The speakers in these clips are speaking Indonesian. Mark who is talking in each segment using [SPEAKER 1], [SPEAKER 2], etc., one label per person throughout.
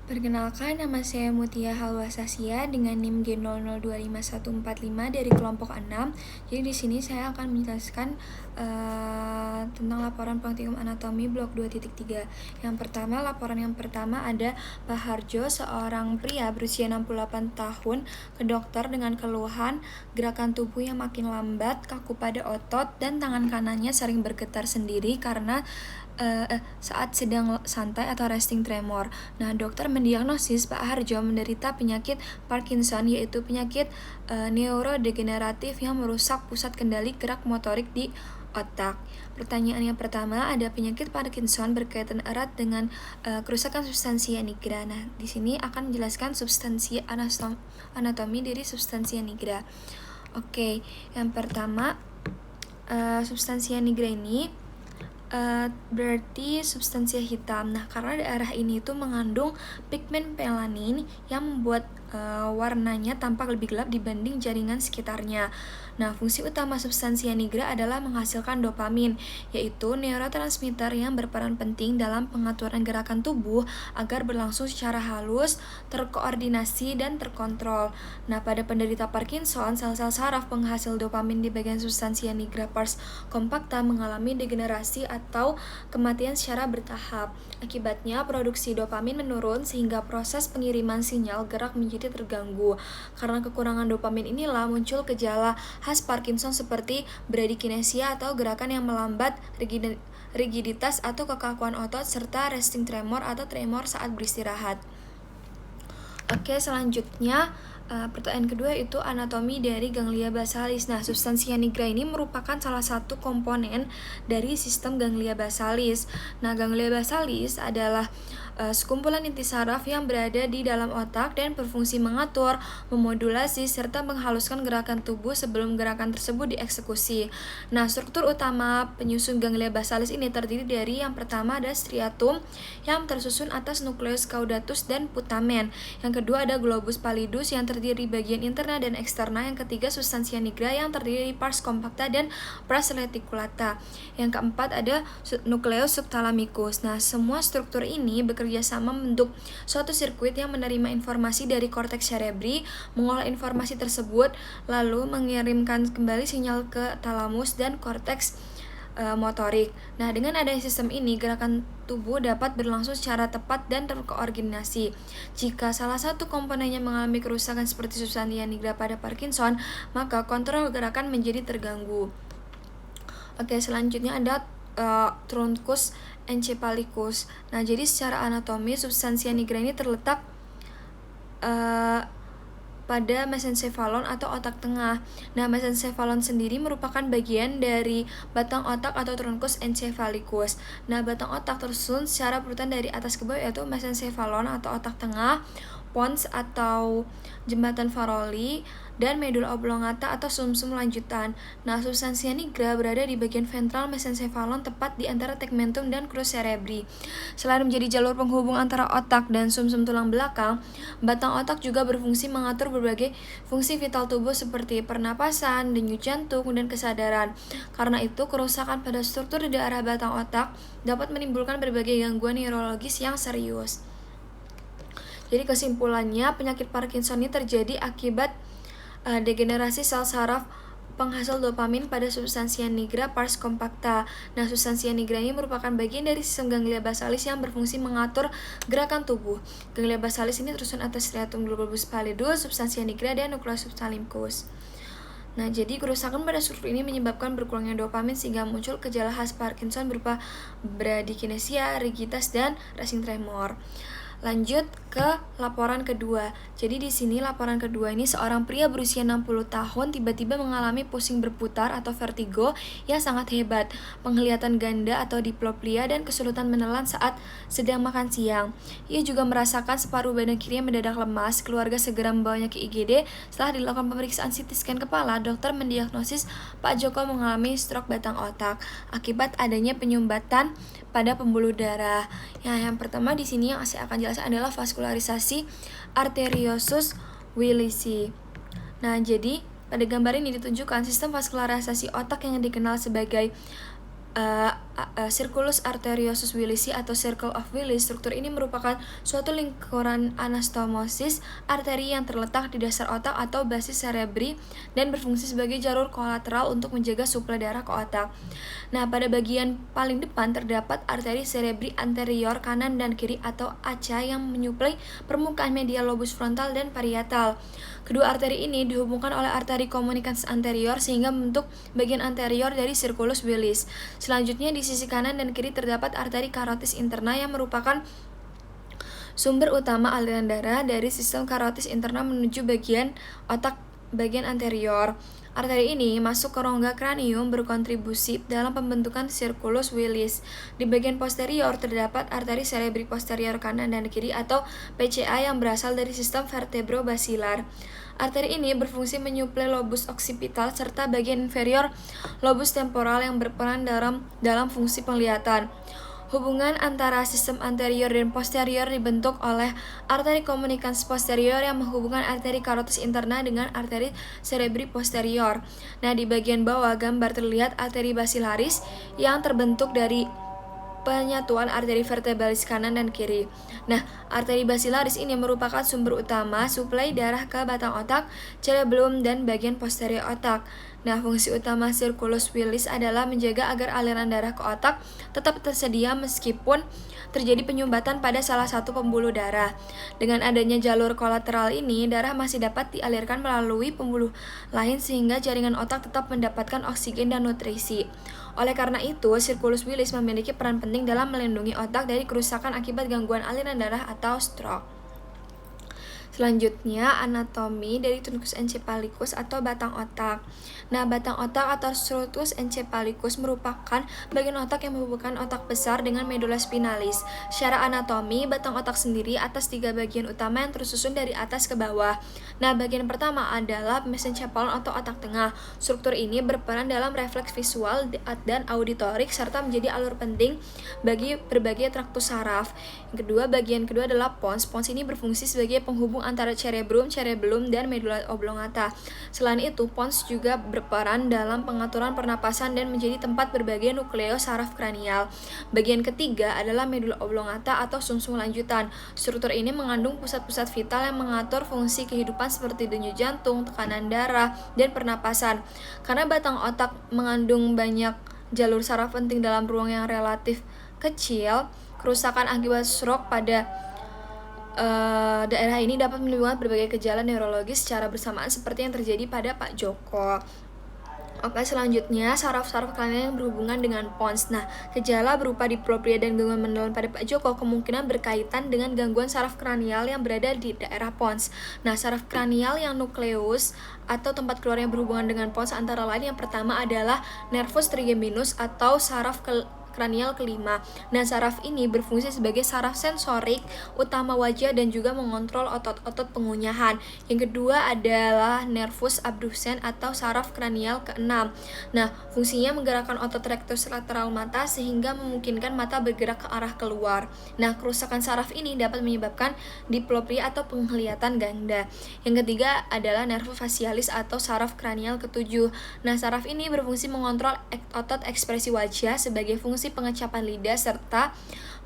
[SPEAKER 1] Perkenalkan, nama saya Mutia Halwasasya dengan NIM G00254145 dari kelompok 6. Jadi di sini saya akan menjelaskan tentang laporan praktikum anatomi blok 2.3. Laporan yang pertama ada Pak Harjo, seorang pria berusia 68 tahun, ke dokter dengan keluhan gerakan tubuh yang makin lambat, kaku pada otot, dan tangan kanannya sering bergetar sendiri karena saat sedang santai atau resting tremor. Nah, dokter mendiagnosis Pak Harjo menderita penyakit Parkinson, yaitu penyakit neurodegeneratif yang merusak pusat kendali gerak motorik di otak. Pertanyaan yang pertama, ada penyakit Parkinson berkaitan erat dengan kerusakan substansia nigra. Nah, di sini akan menjelaskan substansi anatomi dari substansia nigra. Oke, yang pertama, substansia nigra ini berarti substansia hitam. Nah, karena daerah ini itu mengandung pigmen melanin yang membuat warnanya tampak lebih gelap dibanding jaringan sekitarnya. Nah, fungsi utama substansia nigra adalah menghasilkan dopamin, yaitu neurotransmitter yang berperan penting dalam pengaturan gerakan tubuh agar berlangsung secara halus, terkoordinasi, dan terkontrol. Nah, pada penderita Parkinson, sel-sel saraf penghasil dopamin di bagian substansia nigra pars compacta mengalami degenerasi atau kematian secara bertahap. Akibatnya, produksi dopamin menurun sehingga proses pengiriman sinyal gerak menjadi terganggu. Karena kekurangan dopamin inilah muncul gejala khas Parkinson seperti bradykinesia atau gerakan yang melambat, rigiditas atau kekakuan otot, serta resting tremor atau tremor saat beristirahat. Oke, selanjutnya pertanyaan kedua itu anatomi dari ganglia basalis. Nah, substansia nigra ini merupakan salah satu komponen dari sistem ganglia basalis. Nah, ganglia basalis adalah sekumpulan inti saraf yang berada di dalam otak dan berfungsi mengatur, memodulasi, serta menghaluskan gerakan tubuh sebelum gerakan tersebut dieksekusi. Nah, struktur utama penyusun ganglia basalis ini terdiri dari yang pertama ada striatum yang tersusun atas nukleus caudatus dan putamen. Yang kedua ada globus pallidus yang terdiri bagian interna dan eksterna. Yang ketiga substansia nigra yang terdiri dari pars compacta dan pars reticulata. Yang keempat ada nukleus subthalamicus. Nah, semua struktur ini bekerja sama membentuk suatu sirkuit yang menerima informasi dari korteks cerebri, mengolah informasi tersebut, lalu mengirimkan kembali sinyal ke talamus dan korteks motorik. Nah, dengan adanya sistem ini, gerakan tubuh dapat berlangsung secara tepat dan terkoordinasi. Jika salah satu komponennya mengalami kerusakan seperti substansia nigra pada Parkinson, maka kontrol gerakan menjadi terganggu. Oke, selanjutnya ada truncus encephalicus. Nah, jadi secara anatomi substansia nigra ini terletak pada mesencephalon atau otak tengah. Nah, mesencephalon sendiri merupakan bagian dari batang otak atau truncus encephalicus. Nah, batang otak tersusun secara berurutan dari atas ke bawah, yaitu mesencephalon atau otak tengah, pons atau jembatan Farolli, dan medula oblongata atau sumsum lanjutan. Nah, substansia nigra berada di bagian ventral mesencephalon tepat di antara tegmentum dan crus cerebri. Selain menjadi jalur penghubung antara otak dan sumsum tulang belakang, batang otak juga berfungsi mengatur berbagai fungsi vital tubuh seperti pernapasan, denyut jantung, dan kesadaran. Karena itu, kerusakan pada struktur di daerah batang otak dapat menimbulkan berbagai gangguan neurologis yang serius. Jadi kesimpulannya, penyakit Parkinson ini terjadi akibat degenerasi sel saraf penghasil dopamin pada substansia nigra pars compacta. Nah, substansia nigra ini merupakan bagian dari sistem ganglia basalis yang berfungsi mengatur gerakan tubuh. Ganglia basalis ini tersusun atas striatum globus pallidus, substansia nigra, dan nukleus subthalamicus. Nah, jadi kerusakan pada struktur ini menyebabkan berkurangnya dopamin sehingga muncul gejala khas Parkinson berupa bradykinesia, rigiditas, dan resting tremor. Lanjut ke laporan kedua. Jadi di sini laporan kedua ini seorang pria berusia 60 tahun tiba-tiba mengalami pusing berputar atau vertigo yang sangat hebat, penglihatan ganda atau diplopia, dan kesulitan menelan saat sedang makan siang. Ia juga merasakan separuh badan kirinya mendadak lemas. Keluarga segera membawanya ke IGD. Setelah dilakukan pemeriksaan CT scan kepala, dokter mendiagnosis Pak Joko mengalami stroke batang otak akibat adanya penyumbatan pada pembuluh darah. Yang pertama di sini yang saya akan jelaskan adalah vaskularisasi arteriosus Willisi. Nah, jadi pada gambar ini ditunjukkan sistem vaskularisasi otak yang dikenal sebagai Circulus arteriosus Willisi atau Circle of Willis. Struktur ini merupakan suatu lingkaran anastomosis arteri yang terletak di dasar otak atau basis cerebri dan berfungsi sebagai jalur kolateral untuk menjaga suplai darah ke otak. Nah, pada bagian paling depan terdapat arteri cerebri anterior kanan dan kiri atau ACA yang menyuplai permukaan medial lobus frontal dan parietal. Kedua arteri ini dihubungkan oleh arteri komunikans anterior sehingga membentuk bagian anterior dari Circulus Willis. Selanjutnya di sisi kanan dan kiri terdapat arteri karotis interna yang merupakan sumber utama aliran darah dari sistem karotis interna menuju bagian otak bagian anterior. Arteri ini masuk ke rongga kranium berkontribusi dalam pembentukan Circulus Willis. Di bagian posterior terdapat arteri cerebri posterior kanan dan kiri atau PCA yang berasal dari sistem vertebrobasilar. Arteri ini berfungsi menyuplai lobus occipital serta bagian inferior lobus temporal yang berperan dalam fungsi penglihatan. Hubungan antara sistem anterior dan posterior dibentuk oleh arteri komunikans posterior yang menghubungkan arteri karotis interna dengan arteri cerebri posterior. Nah, di bagian bawah gambar terlihat arteri basilaris yang terbentuk dari penyatuan arteri vertebralis kanan dan kiri. Nah, arteri basilaris ini merupakan sumber utama suplai darah ke batang otak, cerebellum, dan bagian posterior otak. Nah, fungsi utama Circulus Willis adalah menjaga agar aliran darah ke otak tetap tersedia meskipun terjadi penyumbatan pada salah satu pembuluh darah. Dengan adanya jalur kolateral ini, darah masih dapat dialirkan melalui pembuluh lain sehingga jaringan otak tetap mendapatkan oksigen dan nutrisi. Oleh karena itu, Circulus Willis memiliki peran penting dalam melindungi otak dari kerusakan akibat gangguan aliran darah atau stroke. Selanjutnya, anatomi dari truncus encephalicus atau batang otak. Nah, batang otak atau truncus encephalicus merupakan bagian otak yang menghubungkan otak besar dengan medula spinalis. Secara anatomi, batang otak sendiri atas 3 bagian utama yang tersusun dari atas ke bawah. Nah, bagian pertama adalah mesencephalon atau otak tengah. Struktur ini berperan dalam refleks visual dan auditorik serta menjadi alur penting bagi berbagai traktus saraf. Bagian kedua adalah pons. Pons ini berfungsi sebagai penghubung antara cerebellum, dan medula oblongata. Selain itu, pons juga berperan dalam pengaturan pernapasan dan menjadi tempat berbagai nukleus saraf kranial. Bagian ketiga adalah medula oblongata atau sumsum lanjutan. Struktur ini mengandung pusat-pusat vital yang mengatur fungsi kehidupan seperti denyut jantung, tekanan darah, dan pernapasan. Karena batang otak mengandung banyak jalur saraf penting dalam ruang yang relatif kecil, kerusakan akibat stroke pada daerah ini dapat menimbulkan berbagai gejala neurologis secara bersamaan seperti yang terjadi pada Pak Joko. Oke, selanjutnya saraf-saraf kranial yang berhubungan dengan pons. Nah, gejala berupa diplopia dan gangguan menelan pada Pak Joko kemungkinan berkaitan dengan gangguan saraf kranial yang berada di daerah pons. Nah, saraf kranial yang nukleus atau tempat keluar yang berhubungan dengan pons antara lain yang pertama adalah nervus trigeminus atau saraf kranial kelima. Nah, saraf ini berfungsi sebagai saraf sensorik utama wajah dan juga mengontrol otot-otot pengunyahan. Yang kedua adalah nervus abducens atau saraf kranial keenam. Nah, fungsinya menggerakkan otot rectus lateral mata sehingga memungkinkan mata bergerak ke arah keluar. Nah, kerusakan saraf ini dapat menyebabkan diplopia atau penglihatan ganda. Yang ketiga adalah nervus facialis atau saraf kranial ketujuh. Nah, saraf ini berfungsi mengontrol otot ekspresi wajah sebagai fungsi pengecapan lidah serta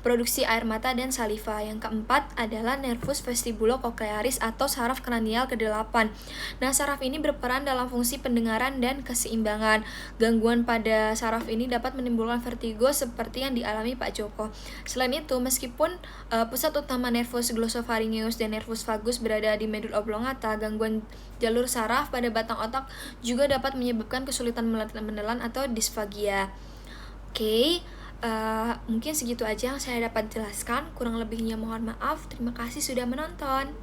[SPEAKER 1] produksi air mata dan saliva. Yang keempat adalah nervus vestibulo-cochlearis atau saraf kranial ke-8. Nah, saraf ini berperan dalam fungsi pendengaran dan keseimbangan. Gangguan pada saraf ini dapat menimbulkan vertigo seperti yang dialami Pak Joko. Selain itu, meskipun pusat utama nervus glossopharyngeus dan nervus vagus berada di medula oblongata, gangguan jalur saraf pada batang otak juga dapat menyebabkan kesulitan menelan atau disfagia. Oke, mungkin segitu aja yang saya dapat jelaskan. Kurang lebihnya mohon maaf. Terima kasih sudah menonton.